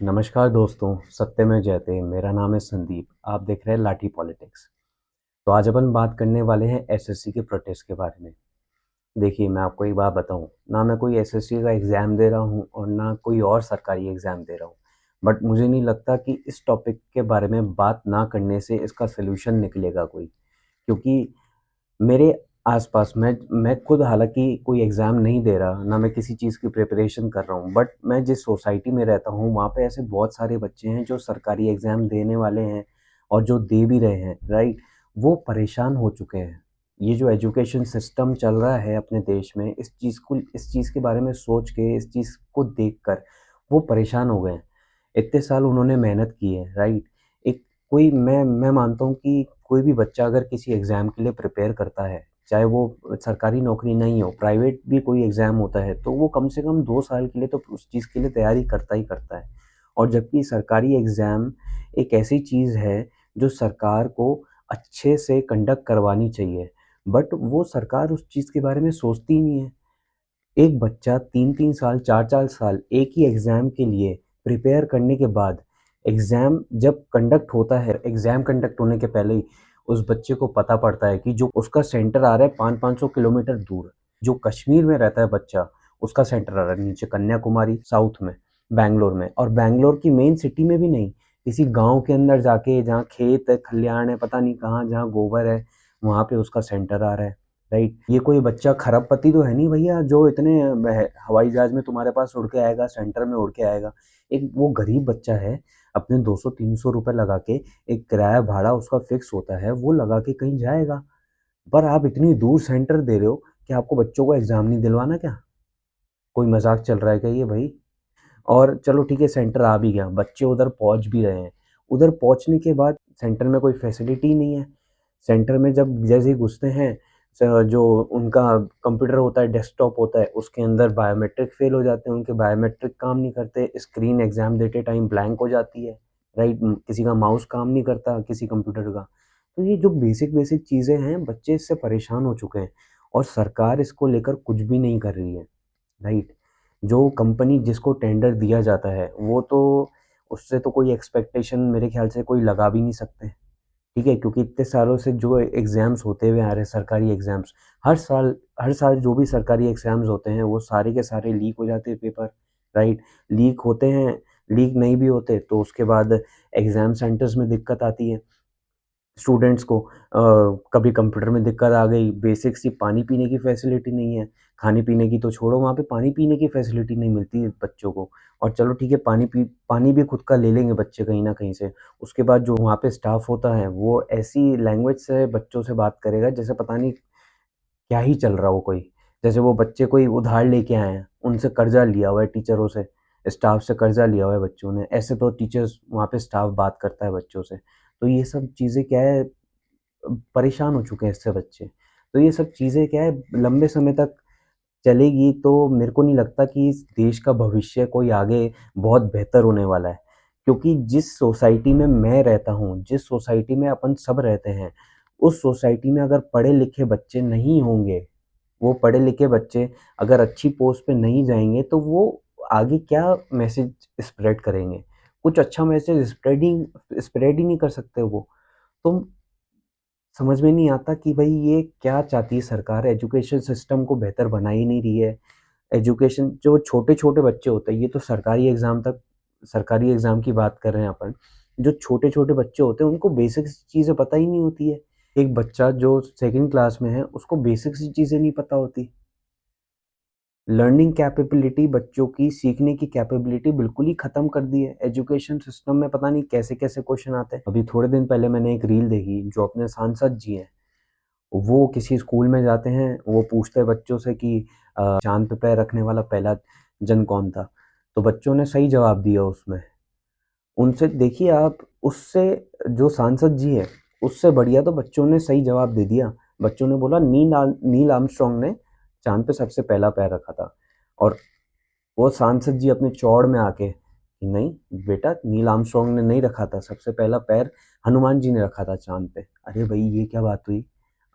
नमस्कार दोस्तों, सत्यमेव जयते। मेरा नाम है संदीप। आप देख रहे हैं लाठी पॉलिटिक्स। तो आज अपन बात करने वाले हैं एसएससी के प्रोटेस्ट के बारे में। देखिए, मैं आपको एक बात बताऊं, ना मैं कोई एसएससी का एग्ज़ाम दे रहा हूं और ना कोई और सरकारी एग्ज़ाम दे रहा हूं। बट मुझे नहीं लगता कि इस टॉपिक के बारे में बात ना करने से इसका सलूशन निकलेगा कोई, क्योंकि मेरे आस-पास मैं खुद हालाँकि कोई एग्ज़ाम नहीं दे रहा, ना मैं किसी चीज़ की प्रिपरेशन कर रहा हूँ, बट मैं जिस सोसाइटी में रहता हूँ, वहाँ पे ऐसे बहुत सारे बच्चे हैं जो सरकारी एग्ज़ाम देने वाले हैं और जो दे भी रहे हैं, राइट? वो परेशान हो चुके हैं। ये जो एजुकेशन सिस्टम चल रहा है अपने देश में, इस चीज़ के बारे में सोच के, इस चीज़ को देखकर वो परेशान हो गए हैं। इतने साल उन्होंने मेहनत की है, राइट? एक कोई मैं मानता हूँ कि कोई भी बच्चा अगर किसी एग्ज़ाम के लिए प्रिपेयर करता है, चाहे वो सरकारी नौकरी नहीं हो, प्राइवेट भी कोई एग्ज़ाम होता है, तो वो कम से कम 2 साल के लिए तो उस चीज़ के लिए तैयारी करता ही करता है। और जबकि सरकारी एग्ज़ाम एक ऐसी चीज़ है, जो सरकार को अच्छे से कंडक्ट करवानी चाहिए, बट वो सरकार उस चीज़ के बारे में सोचती ही नहीं है। एक बच्चा 3-3 साल, 4-4 साल एक ही एग्ज़ाम के लिए प्रिपेयर करने के बाद, एग्ज़ाम जब कंडक्ट होता है, एग्ज़ाम कंडक्ट होने के पहले ही उस बच्चे को पता पड़ता है कि जो उसका सेंटर आ रहा है 500-500 किलोमीटर दूर। जो कश्मीर में रहता है बच्चा, उसका सेंटर आ रहा है नीचे कन्याकुमारी साउथ में, बैंगलोर में, और बैंगलोर की मेन सिटी में भी नहीं, किसी गाँव के अंदर जाके जहाँ खेत है, खलियान है, पता नहीं कहाँ जहाँ गोबर है, वहाँ पे उसका सेंटर आ रहा है। राइट? ये कोई बच्चा खरबपति तो है नहीं भैया जो इतने हवाई जहाज में तुम्हारे पास उड़ के आएगा, सेंटर में उड़ के आएगा। एक वो गरीब बच्चा है, अपने 200-300 रुपए लगा के, एक किराया भाड़ा उसका फिक्स होता है, वो लगा के कहीं जाएगा। पर आप इतनी दूर सेंटर दे रहे हो कि आपको बच्चों को एग्जाम नहीं दिलवाना क्या? कोई मजाक चल रहा है क्या ये भाई? और चलो ठीक है, सेंटर आ भी गया, बच्चे उधर पहुंच भी रहे हैं। उधर पहुंचने के बाद सेंटर में कोई फैसिलिटी नहीं है। सेंटर में जब जैसे ही घुसते हैं, जो उनका कंप्यूटर होता है, डेस्कटॉप होता है, उसके अंदर बायोमेट्रिक फेल हो जाते हैं, उनके बायोमेट्रिक काम नहीं करते, स्क्रीन एग्जाम देते टाइम ब्लैंक हो जाती है, राइट? किसी का माउस काम नहीं करता, किसी कंप्यूटर का। तो ये जो बेसिक बेसिक चीज़ें हैं, बच्चे इससे परेशान हो चुके हैं और सरकार इसको लेकर कुछ भी नहीं कर रही है, राइट? जो कंपनी जिसको टेंडर दिया जाता है, वो तो उससे तो कोई एक्सपेक्टेशन मेरे ख्याल से कोई लगा भी नहीं सकते। ठीक है? क्योंकि इतने सालों से जो एग्ज़ाम्स होते हुए आ रहे हैं, सरकारी एग्ज़ाम्स, हर साल जो भी सरकारी एग्ज़ाम्स होते हैं, वो सारे के सारे लीक हो जाते हैं पेपर, राइट? लीक होते हैं, लीक नहीं भी होते तो उसके बाद एग्ज़ाम सेंटर्स में दिक्कत आती है। स्टूडेंट्स को कभी कंप्यूटर में दिक्कत आ गई, बेसिक सी पानी पीने की फैसिलिटी नहीं है, खाने-पीने की तो छोड़ो, वहाँ पे पानी पीने की फैसिलिटी नहीं मिलती है बच्चों को। और चलो ठीक है, पानी भी खुद का ले लेंगे बच्चे कहीं न कहीं से। उसके बाद जो वहाँ पे स्टाफ होता है, वो ऐसी लैंग्वेज से बच्चों से बात करेगा जैसे पता नहीं क्या ही चल रहा हो कोई। जैसे वो बच्चे कोई उधार लेके आए हैं, उनसे कर्ज़ा लिया हुआ है टीचरों से, स्टाफ से कर्ज़ा लिया हुआ है बच्चों ने। ऐसे तो टीचर्स वहाँ पे स्टाफ बात करता है बच्चों से। तो ये सब चीज़ें क्या है, परेशान हो चुके हैं इससे बच्चे। तो ये सब चीज़ें क्या है, लंबे समय तक चलेगी तो मेरे को नहीं लगता कि इस देश का भविष्य कोई आगे बहुत बेहतर होने वाला है। क्योंकि जिस सोसाइटी में मैं रहता हूँ, जिस सोसाइटी में अपन सब रहते हैं, उस सोसाइटी में अगर पढ़े-लिखे बच्चे नहीं होंगे, वो पढ़े-लिखे बच्चे अगर अच्छी पोस्ट पे नहीं जाएँगे, तो वो आगे क्या मैसेज स्प्रेड करेंगे? कुछ अच्छा मैसेज स्प्रेड ही नहीं कर सकते वो। तो समझ में नहीं आता कि भई ये क्या चाहती है सरकार? एजुकेशन सिस्टम को बेहतर बना ही नहीं रही है। एजुकेशन जो छोटे-छोटे बच्चे होते हैं, ये तो सरकारी एग्ज़ाम की बात कर रहे हैं अपन। जो छोटे-छोटे बच्चे होते हैं, उनको बेसिक चीज़ें पता ही नहीं होती है। एक बच्चा जो सेकंड क्लास में है, उसको बेसिक सी चीज़ें नहीं पता होती। लर्निंग कैपेबिलिटी, बच्चों की सीखने की कैपेबिलिटी बिल्कुल ही ख़त्म कर दी है। एजुकेशन सिस्टम में पता नहीं कैसे-कैसे क्वेश्चन आते हैं। अभी थोड़े दिन पहले मैंने एक रील देखी, जो अपने सांसद जी हैं, वो किसी स्कूल में जाते हैं, वो पूछते हैं बच्चों से कि चाँद पे पैर रखने वाला पहला जन कौन था? तो बच्चों ने सही जवाब दिया उसमें। उनसे देखिए आप, उससे जो सांसद जी हैं, उससे बढ़िया तो बच्चों ने सही जवाब दे दिया। बच्चों ने बोला नील आर्मस्ट्रांग ने चाँद पे सबसे पहला पैर रखा था। और वो सांसद जी अपने चौड़ में आके, नहीं बेटा, नील आर्मस्ट्रांग ने नहीं रखा था, सबसे पहला पैर हनुमान जी ने रखा था चाँद पे। अरे भई ये क्या बात हुई?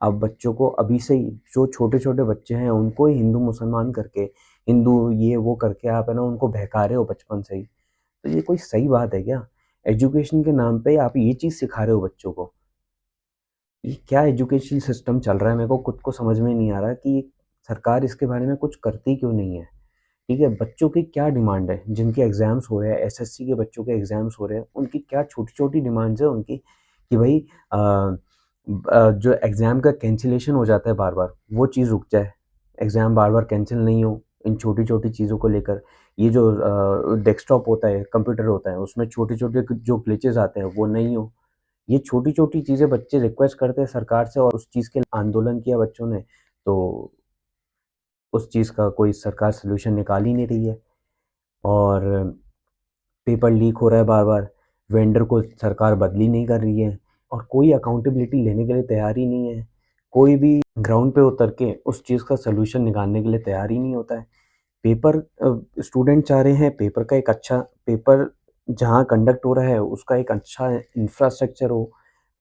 अब बच्चों को अभी से ही, जो छोटे-छोटे बच्चे हैं उनको ही हिंदू मुसलमान करके, हिंदू ये वो करके आप है ना उनको बहका रहे हो बचपन से ही। तो ये कोई सही बात है क्या? एजुकेशन के नाम पे आप ये चीज़ सिखा रहे हो बच्चों को। ये क्या एजुकेशन सिस्टम चल रहा है, मेरे को खुद को समझ में नहीं आ रहा कि सरकार इसके बारे में कुछ करती क्यों नहीं है? ठीक है, बच्चों की क्या डिमांड है? जिनके एग्ज़ाम्स हो रहे हैं, एसएससी के बच्चों के एग्ज़ाम्स हो रहे हैं, उनकी क्या छोटी-छोटी डिमांड्स है उनकी कि भई जो एग्ज़ाम का कैंसलेशन हो जाता है बार-बार, वो चीज़ रुक जाए। एग्ज़ाम बार-बार कैंसल नहीं हो, इन छोटी-छोटी चीज़ों को लेकर। ये जो डेस्कटॉप होता है, कंप्यूटर होता है, उसमें छोटे-छोटे जो ग्लिचेज़ आते हैं, वो नहीं हो। ये छोटी-छोटी चीज़ें बच्चे रिक्वेस्ट करते हैं सरकार से और उस चीज़ के आंदोलन किया बच्चों ने, तो उस चीज़ का कोई सरकार सॉल्यूशन निकाल ही नहीं रही है। और पेपर लीक हो रहा है बार-बार, वेंडर को सरकार बदली नहीं कर रही है और कोई अकाउंटेबिलिटी लेने के लिए तैयार ही नहीं है। कोई भी ग्राउंड पे उतर के उस चीज़ का सॉल्यूशन निकालने के लिए तैयार ही नहीं होता है। पेपर स्टूडेंट चाह रहे हैं पेपर का एक अच्छा पेपर जहाँ कंडक्ट हो रहा है उसका एक अच्छा इंफ्रास्ट्रक्चर हो,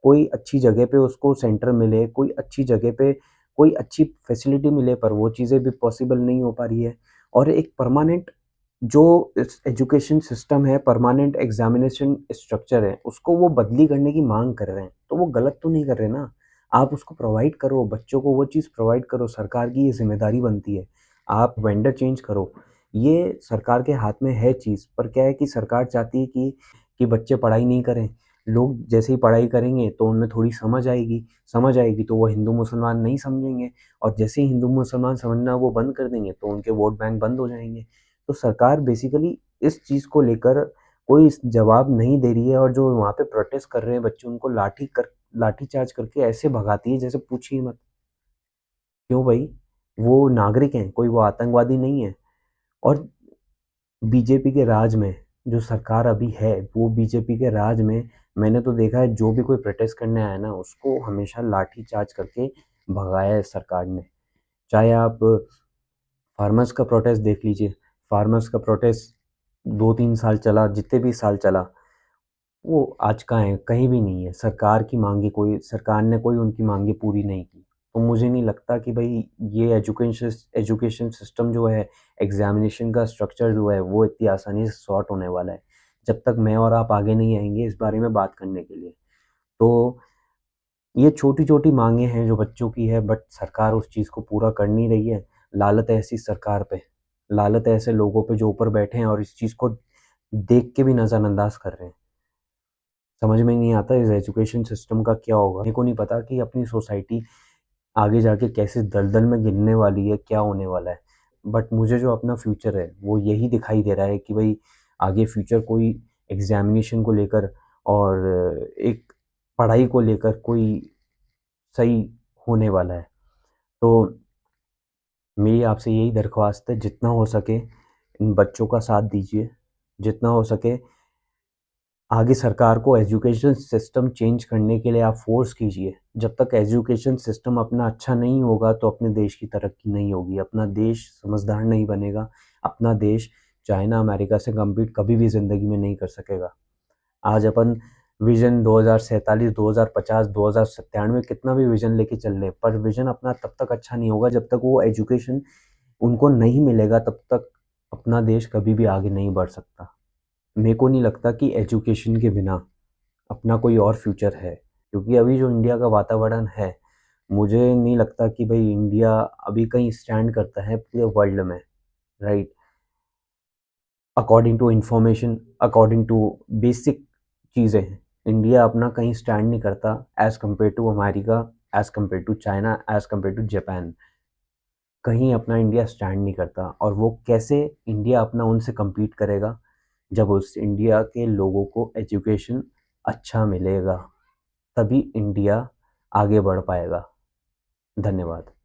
कोई अच्छी जगह पे उसको सेंटर मिले, कोई अच्छी जगह पे कोई अच्छी फैसिलिटी मिले, पर वो चीज़ें भी पॉसिबल नहीं हो पा रही है। और एक परमानेंट जो इस एजुकेशन सिस्टम है, परमानेंट एग्ज़ामिनेशन स्ट्रक्चर है, उसको वो बदली करने की माँग कर रहे हैं, तो वो गलत तो नहीं कर रहे ना। आप उसको प्रोवाइड करो, बच्चों को वो चीज़ प्रोवाइड करो, सरकार की ये ज़िम्मेदारी बनती है। आप वेंडर चेंज करो, ये सरकार के हाथ में है चीज़, पर क्या है कि सरकार चाहती है कि बच्चे पढ़ाई नहीं करें। लोग जैसे ही पढ़ाई करेंगे तो उनमें थोड़ी समझ आएगी तो वो हिंदू-मुसलमान नहीं समझेंगे और जैसे ही हिंदू-मुसलमान समझना वो बंद कर देंगे तो उनके वोट बैंक बंद हो जाएँगे। तो सरकार बेसिकली इस चीज़ को लेकर कोई जवाब नहीं दे रही है और जो वहाँ पे प्रोटेस्ट कर रहे हैं बच्चे उनको लाठीचार्ज करके ऐसे भगाती है जैसे पूछिए मत। क्यों भई? वो नागरिक हैं, कोई वो आतंकवादी नहीं है। और बीजेपी के राज में जो सरकार अभी है, वो बीजेपी के राज में मैंने तो देखा है जो भी कोई प्रोटेस्ट करने आया ना, उसको हमेशा लाठीचार्ज करके भगाया है सरकार ने। चाहे आप फार्मर्स का प्रोटेस्ट देख लीजिए, फार्मर्स का प्रोटेस्ट 2-3 साल चला, जितने भी साल चला, वो आज कहाँ है? कहीं भी नहीं है। सरकार ने कोई उनकी माँगें पूरी नहीं की। तो मुझे नहीं लगता कि भई ये एजुकेशन सिस्टम जो है, एग्ज़ामिनेशन का स्ट्रक्चर जो है, वो इतनी आसानी से सॉर्ट होने वाला है। जब तक मैं और आप आगे नहीं आएँगे इस बारे में बात करने के लिए। तो ये छोटी-छोटी माँगें हैं जो बच्चों की है बट सरकार उस चीज़ को पूरा कर नहीं रही है। लालत है ऐसी सरकार पे, लालत है ऐसे लोगों पे जो ऊपर बैठे हैं और इस चीज़ को देख के भी नज़रअंदाज कर रहे हैं। समझ में नहीं आता इस एजुकेशन सिस्टम का क्या होगा। मेरे को नहीं पता कि अपनी सोसाइटी आगे जाके कैसे दलदल में गिरने वाली है, क्या होने वाला है। बट मुझे जो अपना फ्यूचर है, वो यही दिखाई दे रहा है कि भई आगे फ्यूचर कोई एग्ज़ामिनेशन को लेकर और एक पढ़ाई को लेकर कोई सही होने वाला है। तो मेरी आपसे यही दरख्वास्त है जितना हो सके इन बच्चों का साथ दीजिए, जितना हो सके आगे सरकार को एजुकेशन सिस्टम चेंज करने के लिए आप फ़ोर्स कीजिए। जब तक एजुकेशन सिस्टम अपना अच्छा नहीं होगा तो अपने देश की तरक्की नहीं होगी। अपना देश समझदार नहीं बनेगा, अपना देश चाइना, अमेरिका से कम्पीट कभी भी ज़िंदगी में नहीं कर सकेगा। आज अपन विज़न 2047, 2050, 2097 कितना भी विज़न लेके चल लें, पर विज़न अपना तब तक अच्छा नहीं होगा जब तक वो एजुकेशन उनको नहीं मिलेगा तब तक अपना देश कभी भी आगे नहीं बढ़ सकता। मेरे को नहीं लगता कि एजुकेशन के बिना अपना कोई और फ्यूचर है। क्योंकि अभी जो इंडिया का वातावरण है, मुझे नहीं लगता कि भई इंडिया अभी कहीं स्टैंड करता है पूरे वर्ल्ड में, right? According to information, according to basic चीज़ें, इंडिया अपना कहीं स्टैंड नहीं करता as compare to America, as compare to China, as compare to Japan. कहीं अपना इंडिया स्टैंड नहीं करता और वो कैसे इंडिया अपना उनसे कम्पीट करेगा, जब उस इंडिया के लोगों को एजुकेशन अच्छा मिलेगा, तभी इंडिया आगे बढ़ पाएगा। धन्यवाद।